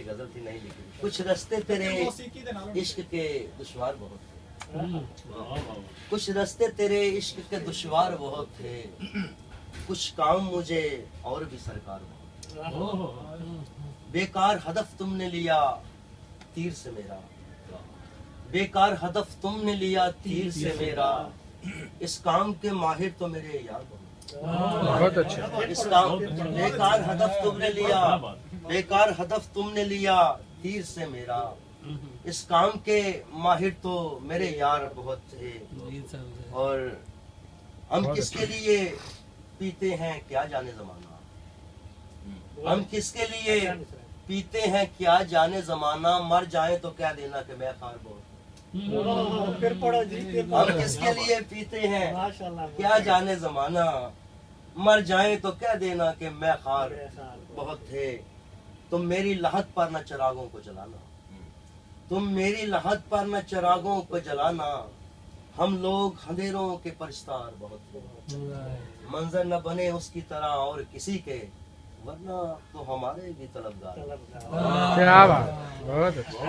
غزل تھی نہیں لکھی. کچھ رستے تیرے عشق کے دشوار بہت تھے. کچھ رستے تیرے عشق کے دشوار بہت تھے. کچھ کام مجھے اور بھی سرکار بہت. بیکار ہدف تم نے لیا تیر سے میرا. بیکار ہدف تم نے لیا تیر سے میرا. اس کام کے ماہر تو میرے یار بہت اچھا. اس کام بیکار ہدف تم نے لیا. بیکار ہدف تم نے لیا تیر سے میرا. اس کام کے ماہر تو میرے یار بہت تھے. اور ہم کس کے لیے پیتے ہیں کیا جانے زمانہ. ہم کس کے لیے پیتے ہیں کیا جانے زمانہ. مر جائیں تو کیا دینا کہ میں خار بہت. ہم کس کے لیے پیتے ہیں کیا جانے زمانہ. مر جائیں تو کیا دینا کہ میں خار بہت تھے. تم میری لحد پر نہ چراغوں کو جلانا. تم میری لحد پر نہ چراغوں کو جلانا. ہم لوگ اندھیروں کے پرستار بہت تھے. منظر نہ بنے اس کی طرح اور کسی کے, ورنہ تو ہمارے بھی طلبگار. کیا بات, بہت اچھا.